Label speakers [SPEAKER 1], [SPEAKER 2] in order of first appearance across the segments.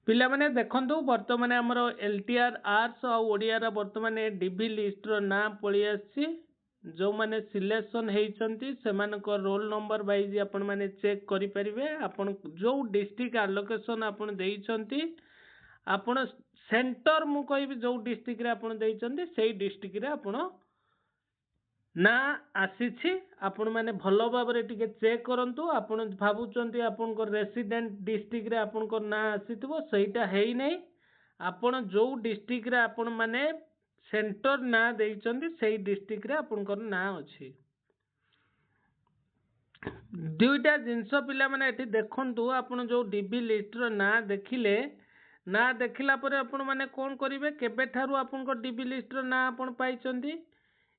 [SPEAKER 1] पिला माने देखंतु वर्तमान हमर एलटीआर आर्ट्स आ ओडिया रा वर्तमान डीबी लिस्ट रो ना पळी आछि जो माने सिलेक्शन हेइचंती सेमान को रोल नंबर वाइज आपण माने चेक करि परिबे आपण जो डिस्ट्रिक्ट एलोकेशन आपण देइचंती आपण सेंटर मु कहबी जो डिस्ट्रिक्ट रे आपण देइचंती सेही डिस्ट्रिक्ट रे आपण ना आसीछि आपण माने भलो भाबरे टिके चेक करंतु आपण भाबुचंती आपण को रेसिडेंट डिस्ट्रिक्ट रे आपण को ना आसीतबो सेहीटा हेइ नै आपण जो डिस्ट्रिक्ट रे आपण माने सेंटर ना देइचंती सेही डिस्ट्रिक्ट रे आपण को ना अछि दुईटा जिंस पिला माने एठी देखंतु आपण जो डीबी लिस्ट रो ना देखिला परे आपण माने कोन करिवे केबे थारु आपण को डीबी लिस्ट रो ना आपण पाइचंती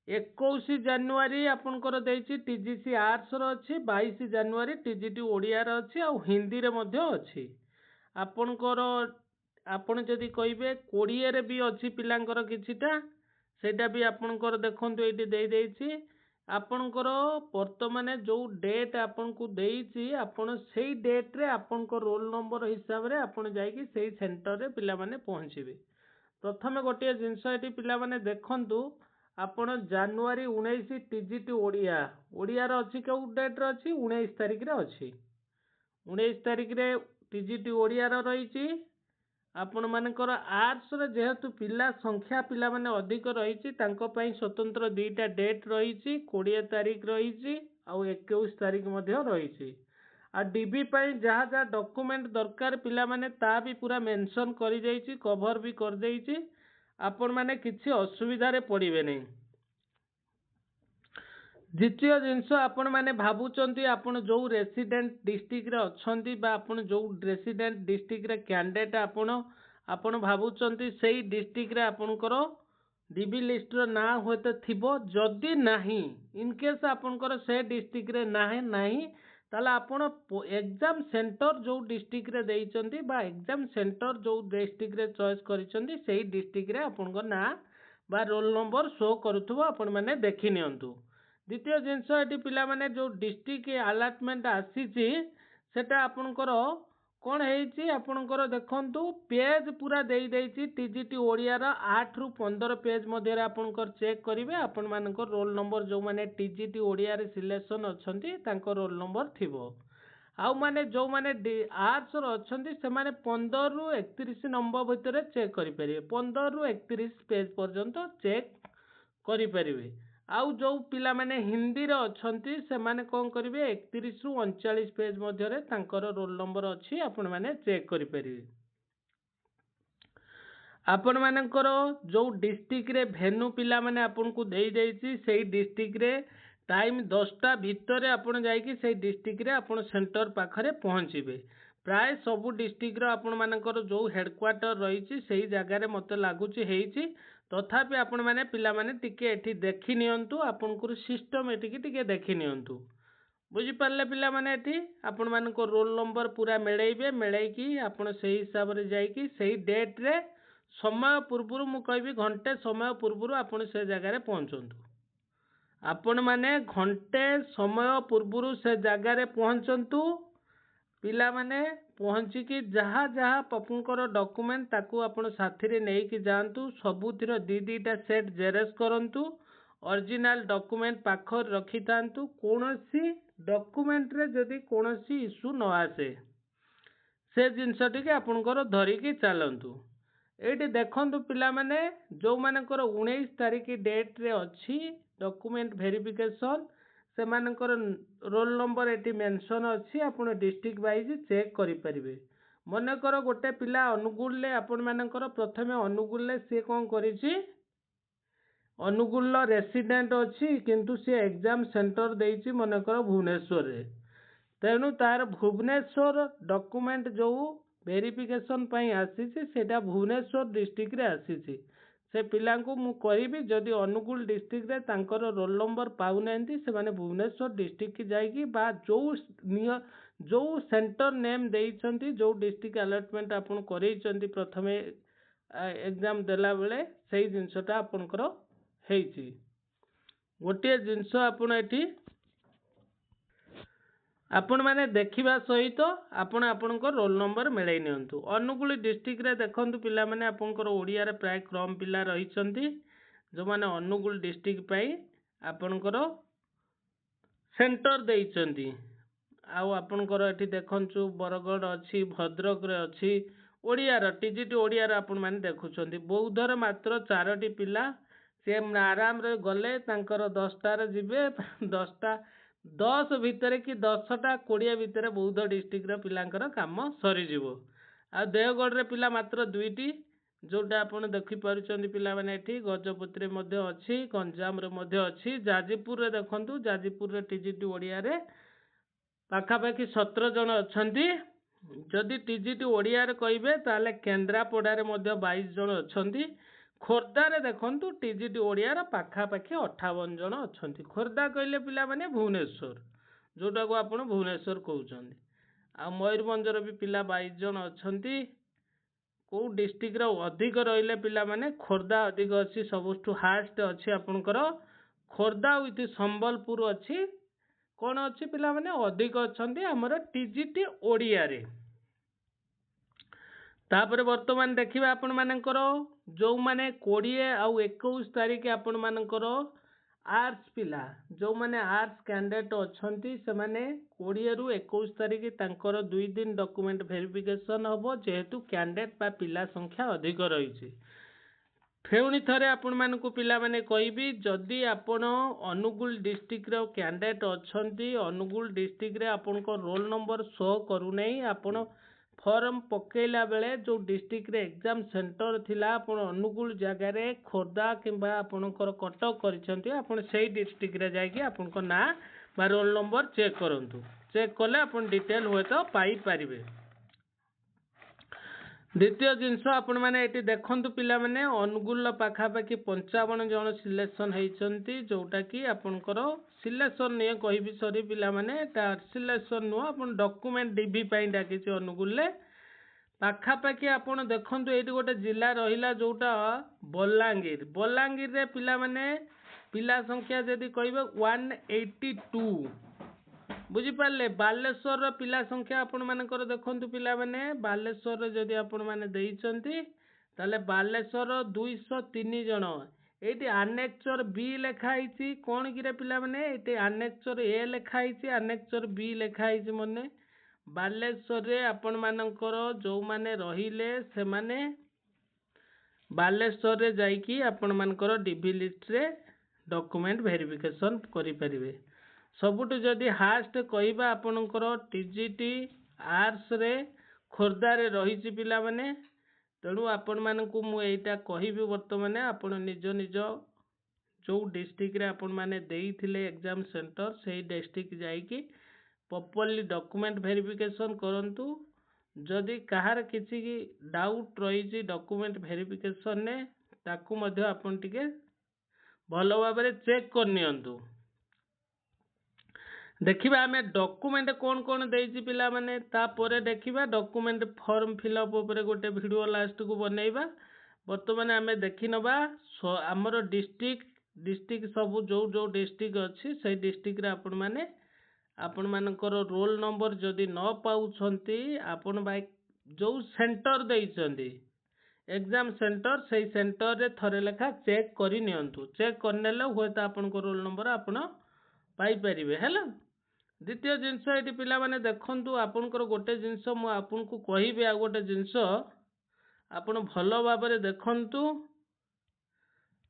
[SPEAKER 1] 21 जानुआरी आपणकर देइछि टीजीसी आर्ट्स रो अछि 22 जानुआरी टीजीटी ओडिया रो अछि आ हिंदी रे मध्ये अछि आपणकर आपण जदि कहिबे कोडिया रे भी अछि पिलांकर किछिटा सेटा भी आपणकर देखंतु एठी देइ देइछि आपणकर वर्तमान जो डेट आपण को देइछि आपण सेही डेट रे आपणकर रोल नंबर हिसाब रे आपण जाई कि सेही सेंटर रे पिला माने पहुंचीबे प्रथमे गोटे जिंस एठी पिला माने देखंतु आपण जानुआरी 19 टीजीटी ओडिया ओडिया रो अछि के डेट रो अछि 19 तारिख रे अछि 19 तारिख रे टीजीटी ओडिया रो रहिछि आपण मानकर आर्ट्स रे जेहेतु पिला संख्या पिला माने अधिक रहिछि तांको पई स्वतंत्र दुईटा डेट रहिछि 20 तारिख रहिछि आ 21 तारिख मध्ये रहिछि आ डीबी पई जहा जहा डॉक्यूमेंट दरकार पिला माने ता भी पूरा मेंशन करि जाइछि कवर भी कर देइछि आपण माने किछि असुविधा रे पड़िबे नै द्वितीय जिंस आपण माने भाबुचंती आपण जो रेसिडेंट डिस्ट्रिक्ट रे अछंती बा आपण जो रेसिडेंट डिस्ट्रिक्ट रे कैंडिडेट आपण भाबुचंती सेही डिस्ट्रिक्ट रे आपणकर डीबी लिस्ट रो ना होते थिबो जदी नाही इन केस आपणकर से डिस्ट्रिक्ट रे नाही ताला आपण एग्जाम सेंटर जो डिस्ट्रिक्ट रे देइचंती बा एग्जाम सेंटर जो डिस्ट्रिक्ट रे चॉइस करिसंती सेही डिस्ट्रिक्ट रे आपणकर ना बा रोल नंबर शो करूथबो आपण माने देखि नियंतु द्वितीय जिनस एटी पिला माने जो डिस्ट्रिक्ट अलॉटमेंट आसीची सेटा आपणकर कोन हेइची आपणकर देखंतु पेज पूरा देई देइची टीजीटी ओडिया रा 8 रु 15 पेज मध्ये रा आपणकर चेक करिवे आपण मानकर रोल नंबर जो माने टीजीटी ओडिया रे सिलेक्शन अछंती तांको रोल नंबर थिबो आउ माने जो माने आर्ट्स रो अछंती से माने 15 रु 31 नंबर भितरे चेक करि परिवे 15 रु 31 पेज पर्यंत चेक करि परिवे आउ जो पिला माने हिंदी रो अछंती से माने कोन करिवे 31 रु 39 पेज मध्ये रे तांकर रोल नंबर अछि आपण माने चेक करि परिवे आपण मानकर जो डिस्ट्रिक्ट रे भेन्यू पिला माने आपण को देई देइछि सेही डिस्ट्रिक्ट रे टाइम 10टा भितरे आपण जाई कि सेही डिस्ट्रिक्ट रे आपण सेंटर पाखरे पहुंचीबे प्राय सब डिस्ट्रिक्ट रो आपण मानकर जो हेडक्वार्टर रहिछि सेही जगह रे मते लागुछि हेइछि तथापि आपण माने पिला माने टिके एठी देखि नियंतु आपण को सिस्टम एठी टिके देखि नियंतु बुझी पारले पिला माने एठी आपण मान को रोल नंबर पूरा मेळैबे मेळै कि आपण सेही हिसाब रे जाई कि सेही डेट रे समय पूर्वरु मु कहबी घंटे समय पूर्वरु आपण से जगह रे पहुंचंतु आपण माने घंटे समय पूर्वरु से जगह रे पहुंचंतु पिला माने पहुंची कि जहा जहा पपुंकर डॉक्यूमेंट ताकू आपण साथी रे नै कि जानतु सबुतिर दीटा सेट जेरेस करंतु ओरिजिनल डॉक्यूमेंट पाखर रखि तांतु कोनोसी डॉक्यूमेंट रे जदी कोनोसी इशू न आसे से जिंसटी के आपनकर धरि कि चलंतु एठी देखंतु पिला माने जो मानकर 19 तारिख डेट रे अछि डॉक्यूमेंट वेरिफिकेशन से मानकर रोल नंबर एटी मेंशन अछि आपण डिस्ट्रिक्ट वाइज चेक करि परिबे मनकर गोटे पिला अनुगुल ले आपण मानकर प्रथमे अनुगुल ले से कोन करिछि अनुगुल रेसिडेंट अछि किंतु से एग्जाम सेंटर देइछि मनकर भुवनेश्वर रे तेनु तार भुवनेश्वर डॉक्यूमेंट जो वेरिफिकेशन पई आसीछि सेटा भुवनेश्वर डिस्ट्रिक्ट रे आसीछि से पिला को मु कहबी जदि अनुगुल डिस्ट्रिक्ट रे तांकर रोल नंबर पाउ नांती से माने भुवनेश्वर डिस्ट्रिक्ट की जाईकी बा जो सेंटर नेम देइछंती जो डिस्ट्रिक्ट अलॉटमेंट आपण करैछंती प्रथमे एग्जाम देला बेले सेही जिंसटा आपनकर हेइछि गोटे जिंस आपण एठी आपण मैंने देखा सहित आपण आपणकर रोल नंबर मिलई नियंतु। अनुगुल डिस्ट्रिक्ट रे देखंतु पिला माने आपणकर ओडिया रे प्राय कम पिला रहिसंती जो माने अनुगुल डिस्ट्रिक्ट पई आपणकर सेंटर देइचंती। आउ आपणकर एठी देखंचु बरगढ़ अछि, भद्रक रे अछि, ओडिया रे टीजीटी ओडिया रे आपण माने देखुचंती। बौद्धर मात्र 4टी पिला से आराम रे गले तांकर 10टा रे जिबे 10टा 10 भितर कि 10टा 20 भितर बौद्ध डिस्ट्रिक्ट रे पिलांकर काम सरी जिवो। आ देवगढ़ रे पिला मात्र 2टी जोटा आपण देखि पारुचंती पिला माने एठी गजपति रे मध्ये अछि, गंजाम रे मध्ये अछि, जाजीपुर रे देखंतु जाजीपुर रे टीजीटी ओडिया रे पाखापाखि 17 जन अछंती। जदि टीजीटी ओडिया रे कहिबे ताले केंद्रापड़ा रे मध्ये 22 जन अछंती। खोर्धा रे देखंतु टीजीटी ओडिया रे पाखापाखि 58 जन अछंती। खोर्धा कहले पिला माने भुवनेश्वर जोटा को आपण भुवनेश्वर कहउचंदी। आ मयूरभंज रे भी पिला 22 जन अछंती। को डिस्ट्रिक्ट रे अधिक रहिले पिला माने खोर्धा अधिक अछि, सबुठु हास्ट अछि आपनकर खोर्धा विथ संबलपुर अछि। कौन अच्छी पिला माने अधिक अछंती हमर टीजीटी ओडिया रे। तापर वर्तमान देखिबा आपण मानकर जो माने 20 आउ 21 तारिख आपण मानकर आर्ट्स पिला जो माने आर्ट्स कैंडिडेट अछंती से माने 20 रु 21 तारिख तांकर 2 दिन डॉक्यूमेंट वेरिफिकेशन हबो जेहेतु कैंडिडेट बा पिला संख्या अधिक रहिछि। फेउनी थरे आपण मानकु पिला माने कहबी जदि आपण अनुगुल डिस्ट्रिक्ट रो कैंडिडेट अछंती अनुगुल डिस्ट्रिक्ट रे आपण को रोल नंबर शो करू नै आपण फॉर्म पकेला बेले जो डिस्ट्रिक्ट रे एग्जाम सेंटर थिला आपण अनुगुल जगह रे खोर्धा किंबा आपणकर कटक करिसंती आपण सेही डिस्ट्रिक्ट रे जाय कि आपण को ना बा रोल नंबर चेक करंतु। चेक कले आपण डिटेल होय तो पाई परिबे। द्वितीय जिनस आपण माने एटी देखंतु पिला माने अनुगुल पाखापाखि 55 जन सिलेक्शन हेइचंती जोटा कि आपनकर सिलेक्शन ने कहिबी सरी पिला माने सिलेक्शन नो आपण डॉक्यूमेंट डीबी पई डाकिछि अनुगुल ले पाखापाखि आपण देखंतु एटी गोटे जिला रहिला जोटा बलांगीर रे पिला माने पिला संख्या जदि कहबे 182 बुझी पाले। बालेश्वर पिला संख्या आपण मानकर देखंतु पिला माने बालेश्वर जदि आपण माने देइचंती ताले बालेश्वर 203 जन। एटी अनेक्चर बी लेखा आइछि कोन गिरे पिला माने एटी अनेक्चर ए लेखा आइछि अनेक्चर बी लेखा आइछि मने बालेश्वर रे आपण मानकर जो माने रहिले से माने बालेश्वर रे जाईकी आपण मानकर डीबी लिस्ट रे डॉक्यूमेंट वेरिफिकेशन करि परिबे। सबुठ जदि हास्ट कहबा आपणकर टीजीटी आर्ट्स रे खोर्धा रे रहिछि पिला माने तेणु आपण मानकु मु एटा कहिबी वर्तमान आपण निज निज जो डिस्ट्रिक्ट रे आपण माने देइथिले एग्जाम सेंटर सेही डिस्ट्रिक्ट जाईकी प्रॉपर्ली डॉक्यूमेंट वेरिफिकेशन करंतु। जदि कहार किछि डाउट रहिछि डॉक्यूमेंट वेरिफिकेशन ने ताकू मध्ये आपण टिके भलो भाबरे चेक कर नियंतु। देखिबा हमें डॉक्यूमेंट कौन कौन देइछि पिला माने तापरे देखिबा डॉक्यूमेंट फॉर्म फिलअप ऊपर गोटे वीडियो लास्ट को बनेइबा। वर्तमान हमें देखि नबा हमर डिस्ट्रिक्ट सब जो जो डिस्ट्रिक्ट अछि से डिस्ट्रिक्ट रे आपण मानकर रोल नंबर जदि न पाउछंती आपण बाय जो सेंटर देइछंती एग्जाम सेंटर से सेंटर रे थरे लेखा चेक करि नियंतु। चेक करनेले होय त आपण को रोल नंबर आपण पाई परिबे हैला। द्वितीय जिनस ये पिला माने देखंतु आपनकर गोटे जिनस मु आपनको कहिबे आ गोटे जिनस आपण भलो भाबरे देखंतु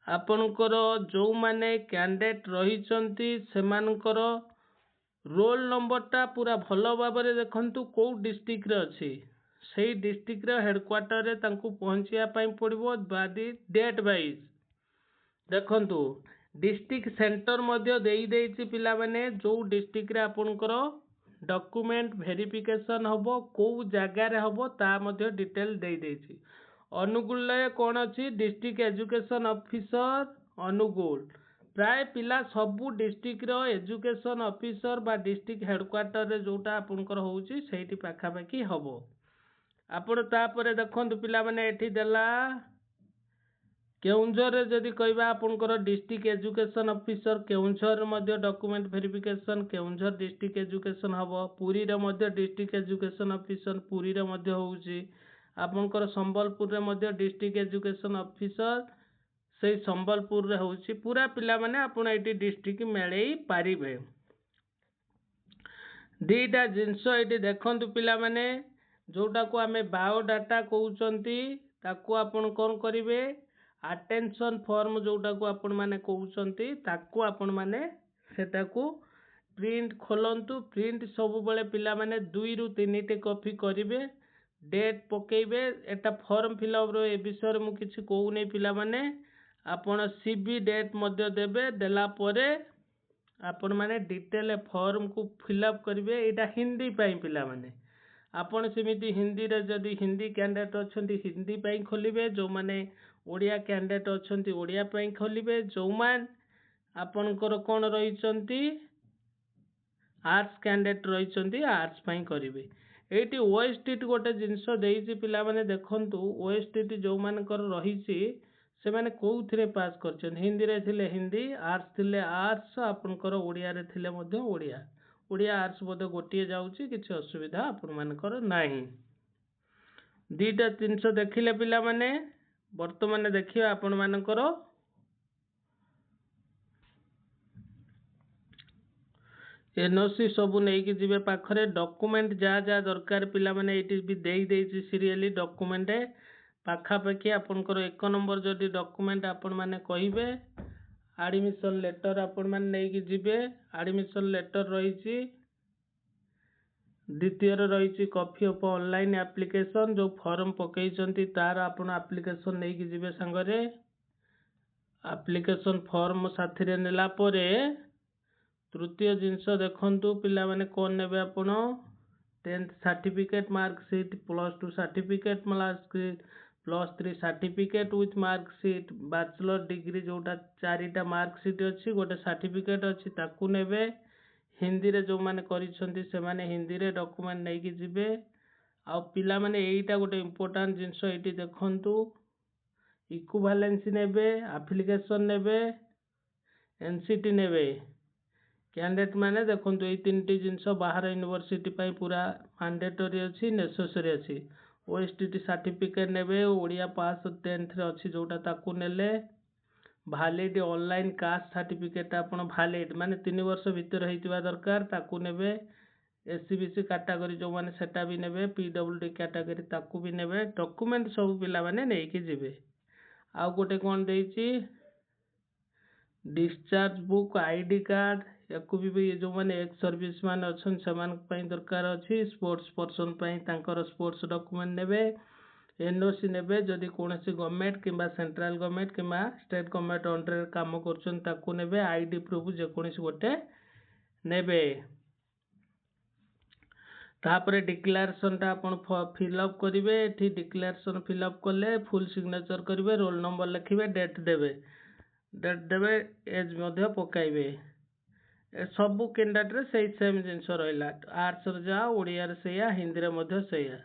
[SPEAKER 1] आपनकर जो माने कैंडिडेट रहिचंती सेमानकर रोल नंबरटा पूरा भलो भाबरे देखंतु को डिस्ट्रिक्ट रे अछि सेही डिस्ट्रिक्ट रे हेडक्वार्टर रे तांको पहुंचिया पई पड़िबो बादी डेट वाइज देखंतु। डिस्ट्रिक्ट सेंटर मध्य देई देइछि पिला माने जो डिस्ट्रिक्ट रे आपनकर डॉक्यूमेंट वेरिफिकेशन हबो को जगह रे हबो ता मध्य डिटेल देई देइछि। अनुगुल ले कोन अछि डिस्ट्रिक्ट एजुकेशन ऑफिसर अनुगुल प्राय पिला सबु डिस्ट्रिक्ट रो एजुकेशन ऑफिसर बा डिस्ट्रिक्ट हेडक्वार्टर रे जोटा आपनकर होउछि सेठी पाखा पाखी हबो। आपण तापरे देखंतु पिला माने एठी देला केउंझर जदि कहबा आपनकर डिस्ट्रिक्ट एजुकेशन ऑफिसर केउंझर मध्य document verification Keonjhar district education हबो पुरी रे मध्य डिस्ट्रिक्ट एजुकेशन ऑफिसर पुरी रे मध्य होउची आपनकर संबलपुर रे मध्य डिस्ट्रिक्ट एजुकेशन ऑफिसर से संबलपुर रे होउची पूरा पिला माने आपण एटी डिस्ट्रिक्ट मेळेई पारिबे दीटा जिंस एटी देखंतु पिला माने जोटा को आमे बायोडाटा कहउचंती ताको आपण कोन करिवे अटेंशन फॉर्म जोटा को आपण माने कहउचंती ताको आपण माने सेटा को प्रिंट खोलंतु प्रिंट सब बेले पिला माने 2 रु 3 टे कॉपी करिवे डेट पकेइबे एटा फॉर्म फिलअप रो ए विषय रे मु किछि कहउ नै पिला माने आपण सीबी डेट मध्य देबे देला परे आपण माने डिटेल फॉर्म को फिलअप करिवे एटा हिंदी पई पिला माने आपण सेमिति हिंदी रे जदि हिंदी कैंडिडेट अछंती हिंदी पई खोलिबे जो माने ओडिया कैंडिडेट अछंती ओडिया पई खोलिबे जो मान आपनकर कोन रहिचंती आर्ट्स कैंडिडेट रहिचंती आर्ट्स पई करिवे एटी ओएसटी गोटे जिंस देइची पिला माने देखंतु ओएसटी जो मानकर रहिची से माने कोउथरे पास करछन हिंदी रे थिले हिंदी आर्ट्स थिले आर्ट्स आपनकर ओडिया रे थिले मध्य ओडिया ओडिया आर्ट्स बोध गोटिए जाउची किछि असुविधा आपन मानकर नाही दीटा 300 देखिले पिला माने वर्तमान देखिबा आपन मानकर एनओसी सबु नहीं कि जीवे पाखरे डॉक्यूमेंट जा जा दरकार पिला माने एटी भी देई देइची सीरियली डॉक्यूमेंट पाखापाखि आपनकर 1 नंबर जदि डॉक्यूमेंट आपण माने कहिबे एडमिशन लेटर आपण माने नहीं कि जीवे एडमिशन लेटर रहिची द्वितीय रहिची कॉपी ऑफ ऑनलाइन एप्लीकेशन जो फॉर्म पकेइचंती तार आपण एप्लीकेशन नहीं कि जीवे संगरे एप्लीकेशन फॉर्म साथी रे नेला परे तृतीय जिंस देखंतु पिला माने कोन नेबे आपण 10th certificate marksheet +2 certificate marksheet +3 certificate with marksheet bachelor degree जोटा 4टा मार्कशीट अछि गोटे सर्टिफिकेट अछि ताकू नेबे हिंदी रे जो माने करिसंती से माने हिंदी रे डॉक्यूमेंट नै कि जिबे आ पिला माने एईटा गोटे इंपोर्टेंट जिंस एटी देखंतु इक्विवेलेंसी नेबे एप्लीकेशन नेबे एनसीटी नेबे कैंडिडेट माने देखंतु ए तीनटी जिंस बाहर यूनिवर्सिटी पई पूरा मैंडेटरी अछि नेसेसरी अछि ओएसटीटी सर्टिफिकेट नेबे ओडिया पास 10th रे अछि जोटा ताकू नेले वैलिड ऑनलाइन कास्ट सर्टिफिकेट आपण वैलिड माने 3 वर्ष भीतर हेतिबा दरकार ताकू नेबे एससीबीसी कैटेगरी जो माने सेटा भी नेबे पीडब्ल्यूडी कैटेगरी ताकू भी नेबे डॉक्यूमेंट सब पिला माने नै कि जिवे आ गोटे कोन देइची डिस्चार्ज बुक आईडी कार्ड याकू भी जो माने एक सर्विस मान अछन समान पई दरकार अछि स्पोर्ट्स पर्सन पई तांकर स्पोर्ट्स डॉक्यूमेंट नेबे एनओसी नेबे जदि कोनोसी गवर्नमेंट किबा सेंट्रल गवर्नमेंट किबा स्टेट गवर्नमेंट अंडर काम करछन ताकू नेबे आईडी प्रूफ जे कोनोसी गोटे नेबे तापरे डिक्लेरेशन ता आपण फिलअप करिवे एठी डिक्लेरेशन फिलअप करले फुल सिग्नेचर करिवे रोल नंबर लिखिवे डेट देबे एज मध्य पकाइबे सबु कैंडिडेट रे सही सेम जिंस रहला आर्ट्स रे जा ओडिया रे सेया हिंदी रे मध्य सेया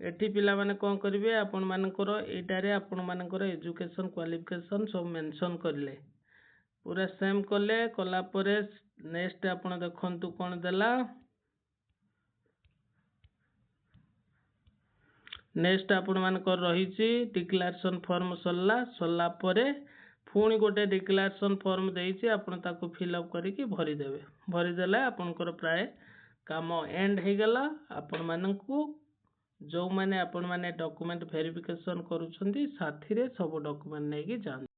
[SPEAKER 1] एठी पिला माने कोन करिवे आपण मानकर एटा रे आपण मानकर एजुकेशन क्वालिफिकेशन सब मेंशन करले पूरा सेम करले कला परे नेक्स्ट आपण देखंतु कोन देला नेक्स्ट आपण मानकर रहिची डिक्लेरेशन फॉर्म सल्ला परे पुणी गोटे डिक्लेरेशन फॉर्म देइची आपण ताको फिलअप करिकी भरी देबे भरी देले आपनकर प्राय काम एंड हे गेला आपण मानकू जो माने आपण माने डॉक्यूमेंट वेरिफिकेशन करूछंती साथी रे सब डॉक्यूमेंट नै कि जान